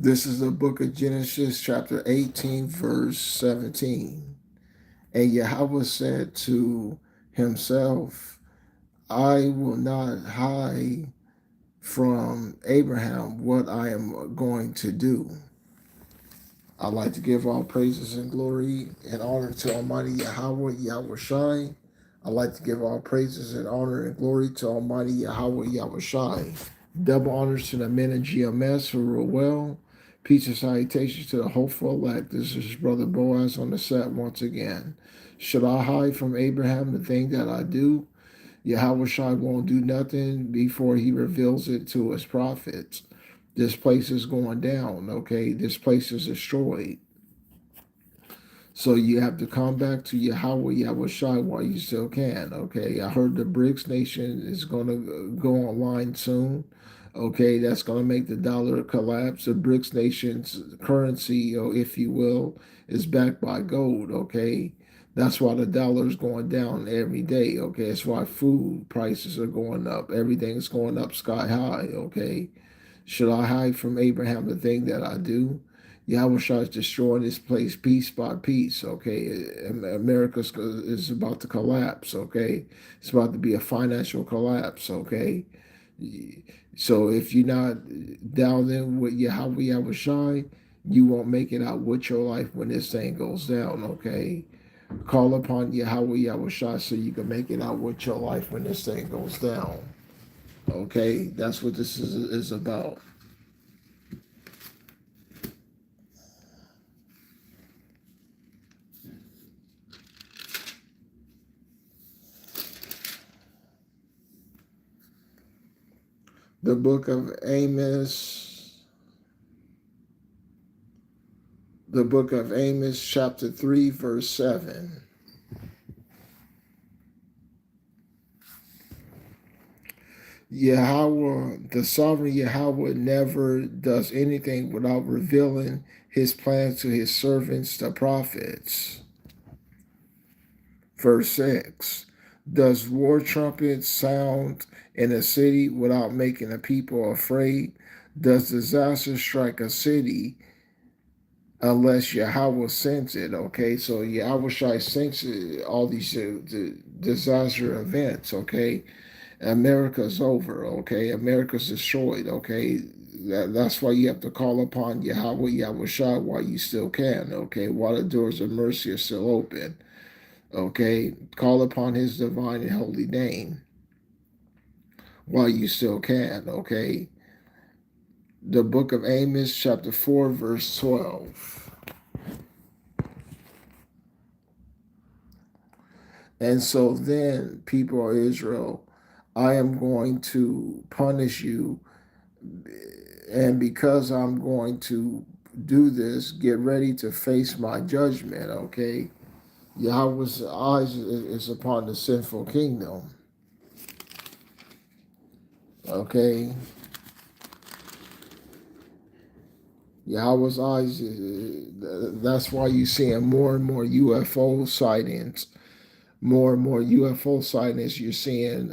This is the book of Genesis, chapter 18, verse 17. And Yahweh said to himself, I will not hide from Abraham what I am going to do. I'd like to give all praises and glory and honor to Almighty Yahweh, Yahweh Shai. I'd like to give all praises and honor and glory to Almighty Yahweh, Yahweh Shai. Double honors to the men of GMS who rule well. Peace and salutations to the hopeful elect. This is Brother Boaz on the set once again. Should I hide from Abraham the thing that I do? Yahweh Shai won't do nothing before he reveals it to his prophets. This place is going down, okay? This place is destroyed. So you have to come back to Yahweh, Yahweh Shai while you still can, okay? I heard the BRICS nation is going to go online soon, okay? That's going to make the dollar collapse. The BRICS nation's currency, or if you will, is backed by gold, okay? That's why the dollar is going down every day, okay? That's why food prices are going up. Everything's going up sky high, okay? Should I hide from Abraham the thing that I do? Yahweh is destroying this place piece by piece, okay? America is about to collapse, okay? It's about to be a financial collapse, okay? So if you're not down in with Yahweh Yahweh you won't make it out with your life when this thing goes down, okay? Call upon Yahweh Yahweh so you can make it out with your life when this thing goes down, okay? That's what this is about. The book of Amos, chapter 3, verse 7. Yahweh, the sovereign Yahweh, never does anything without revealing his plans to his servants, the prophets. Verse 6. Does war trumpets sound in a city without making the people afraid? Does disaster strike a city unless Yahweh sends it? Okay, so Yahweh sends all these disaster events, okay? America's over, okay? America's destroyed, okay? That's why you have to call upon Yahweh, Yahweh Shai while you still can, okay? While the doors of mercy are still open, okay? Call upon his divine and holy name while you still can, okay? The book of Amos, chapter 4, verse 12. And so then, people of Israel, I am going to punish you. And because I'm going to do this, get ready to face my judgment, okay? Yahweh's eyes is upon the sinful kingdom, okay? Yahweh's eyes, that's why you're seeing more and more UFO sightings. More and more UFO sightings you're seeing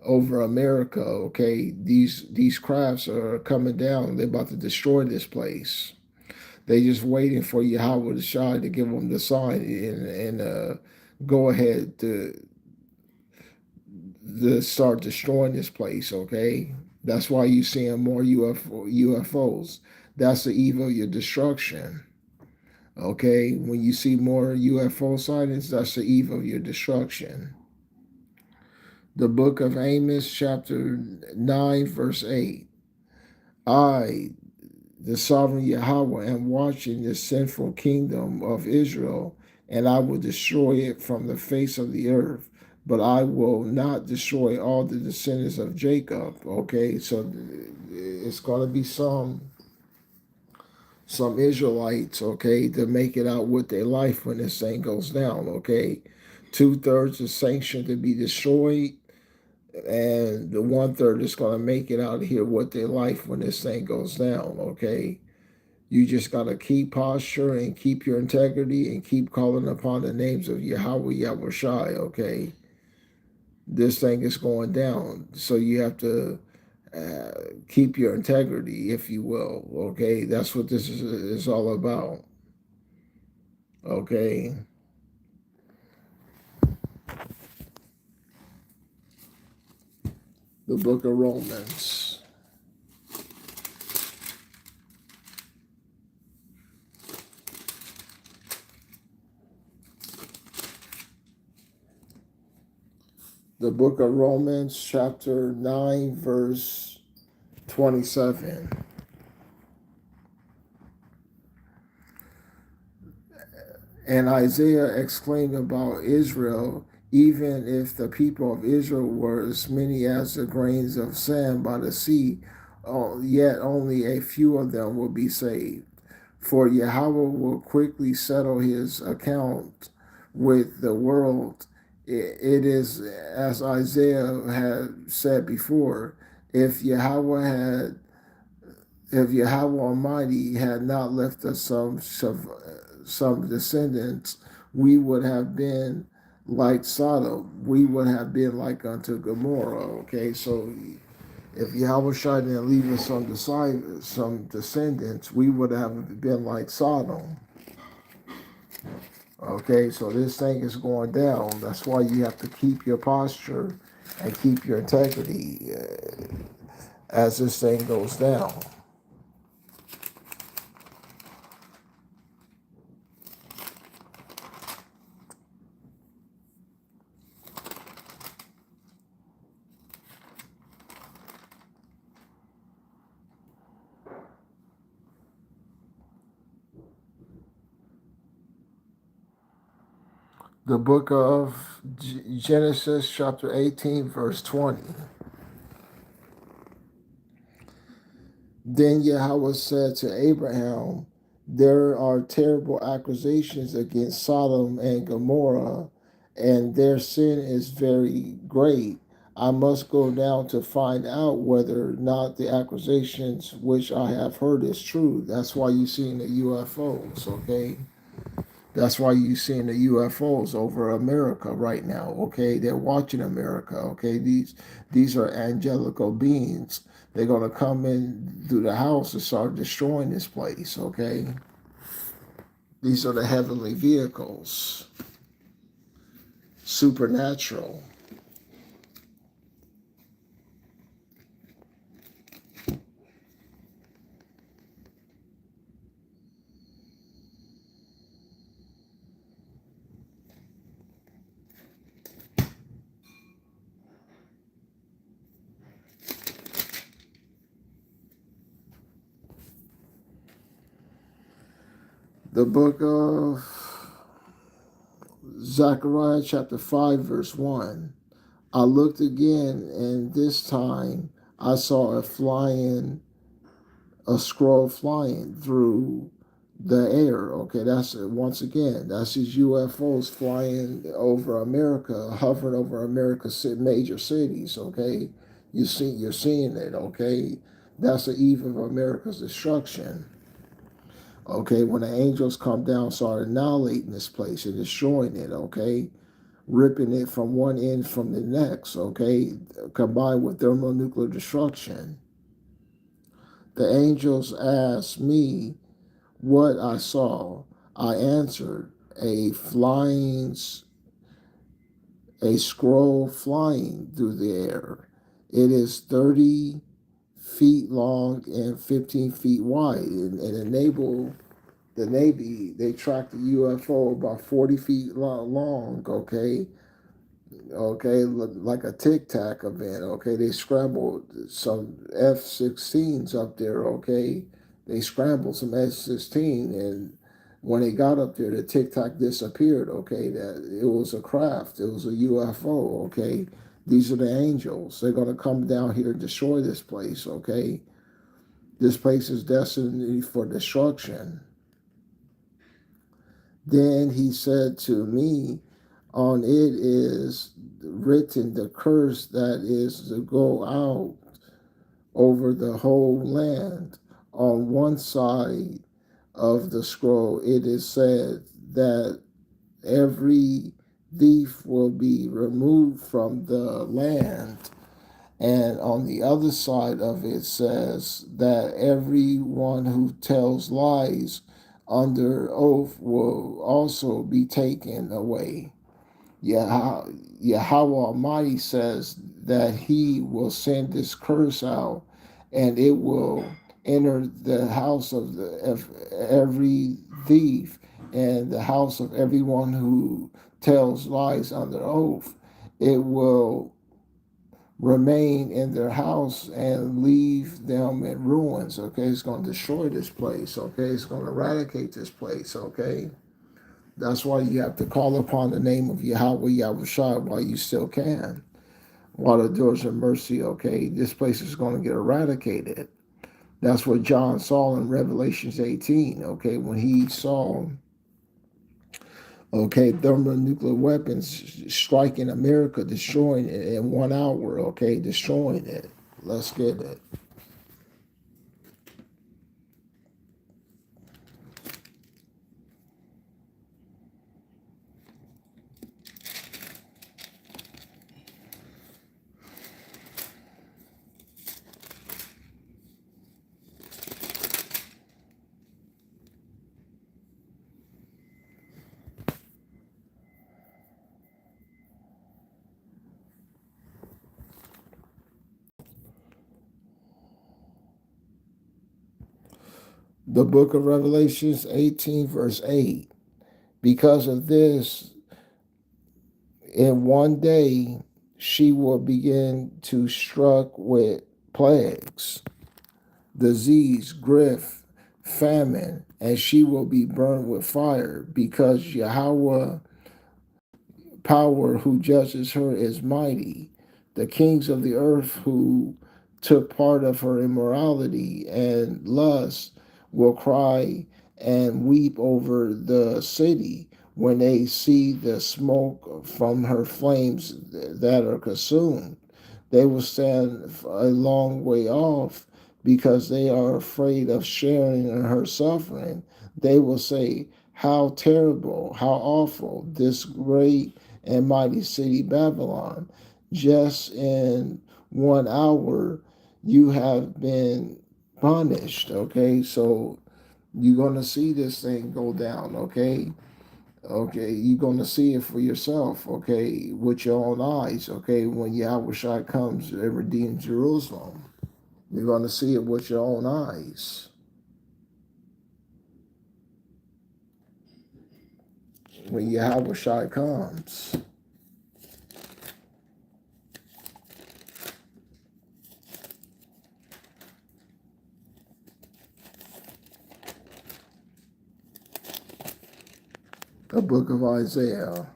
over America, okay? These crafts are coming down. They're about to destroy this place. They just waiting for Yahweh to shine to give them the sign and go ahead to start destroying this place. Okay, that's why you're seeing more UFOs. That's the evil of your destruction. Okay, when you see more UFO sightings, that's the evil of your destruction. The book of Amos, chapter 9, verse 8. I, the sovereign Yahweh, am watching the sinful kingdom of Israel, and I will destroy it from the face of the earth. But I will not destroy all the descendants of Jacob. Okay, so it's going to be some Israelites, okay, to make it out with their life when this thing goes down. Okay, 2/3 is sanctioned to be destroyed, and the 1/3 is going to make it out here with their life when this thing goes down. Okay. You just got to keep posture and keep your integrity and keep calling upon the names of Yahweh, Yahweh Shai, okay? This thing is going down. So you have to Keep your integrity, if you will. Okay, that's what this is all about. Okay, the book of Romans. The book of Romans, chapter 9, verse 27. And Isaiah exclaimed about Israel, even if the people of Israel were as many as the grains of sand by the sea, yet only a few of them will be saved. For Yahweh will quickly settle his account with the world. It is as Isaiah had said before, if Yahweh had if Yahweh Almighty had not left us some descendants, we would have been like Sodom. We would have been like unto Gomorrah. Okay, so if Yahweh didn't leave us some descendants, we would have been like Sodom. Okay, so this thing is going down. That's why you have to keep your posture and keep your integrity as this thing goes down. The book of Genesis, chapter 18, verse 20. Then Yahweh said to Abraham, there are terrible accusations against Sodom and Gomorrah, and their sin is very great. I must go down to find out whether or not the accusations which I have heard is true. That's why you're seeing the UFOs, okay? That's why you're seeing the UFOs over America right now. Okay, they're watching America. Okay, these are angelical beings. They're gonna come in through the house and start destroying this place. Okay, these are the heavenly vehicles, supernatural. The book of Zechariah, chapter 5, verse 1. I looked again, and this time I saw a scroll flying through the air. Okay, that's once again, that's these UFOs flying over America, hovering over America's major cities. Okay, you're seeing it. Okay, that's the eve of America's destruction. Okay, when the angels come down, start annihilating this place and destroying it. Okay, ripping it from one end from the next. Okay, combined with thermonuclear destruction. The angels asked me what I saw. I answered, a scroll flying through the air. It is 30 feet long and 15 feet wide, and enable the Navy. They tracked the UFO about 40 feet long. Okay, like a tic tac event. Okay, they scrambled some F-16s up there. Okay, they scrambled some F-16, and when they got up there, the tic tac disappeared. Okay, that it was a craft, it was a UFO. Okay, these are the angels. They're gonna come down here and destroy this place. Okay, this place is destined for destruction. Then he said to me, on it is written the curse that is to go out over the whole land. On one side of the scroll, it is said that every thief will be removed from the land, And on the other side of it says that everyone who tells lies under oath will also be taken away. Yahweh Almighty says that he will send this curse out, and it will enter the house of every thief and the house of everyone who tells lies under oath. It will remain in their house and leave them in ruins. Okay, it's going to destroy this place. Okay, it's going to eradicate this place. Okay, that's why you have to call upon the name of Yahweh Yahushua while you still can, while the doors of mercy. Okay, this place is going to get eradicated. That's what John saw in Revelations 18. Okay, when he saw thermonuclear weapons striking America, destroying it in 1 hour. Okay, destroying it. Let's get it. The book of Revelations 18, verse 8. Because of this, in one day she will begin to struck with plagues, disease, grief, famine, and she will be burned with fire, because Yahweh power who judges her is mighty. The kings of the earth who took part of her immorality and lust will cry and weep over the city when they see the smoke from her flames that are consumed. They will stand a long way off because they are afraid of sharing in her suffering. They will say, "How terrible, how awful, this great and mighty city Babylon. Just in 1 hour, you have been punished." Okay, so you're going to see this thing go down. Okay, you're going to see it for yourself. Okay, with your own eyes. Okay, when Yahweh comes and redeems Jerusalem, you're going to see it with your own eyes. When Yahweh comes. The book of Isaiah.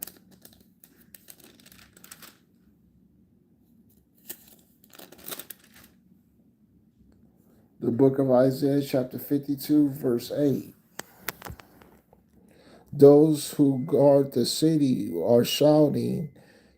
The book of Isaiah, chapter 52, verse 8. Those who guard the city are shouting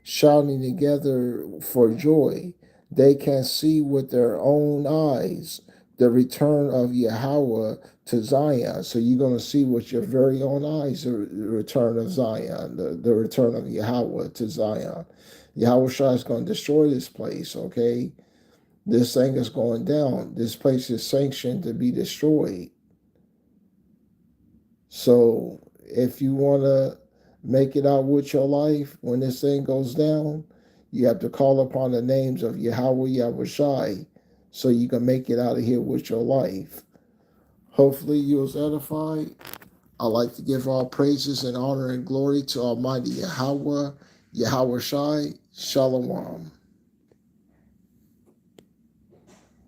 together for joy. They can see with their own eyes the return of Yahweh to Zion. So you're going to see with your very own eyes the return of Zion, the return of Yahweh to Zion. Yahweh Shai is going to destroy this place, okay? This thing is going down. This place is sanctioned to be destroyed. So if you want to make it out with your life when this thing goes down, you have to call upon the names of Yahweh Yahushai so you can make it out of here with your life. Hopefully you was edified. I like to give all praises and honor and glory to Almighty Yahweh, Yahushai. Shalom.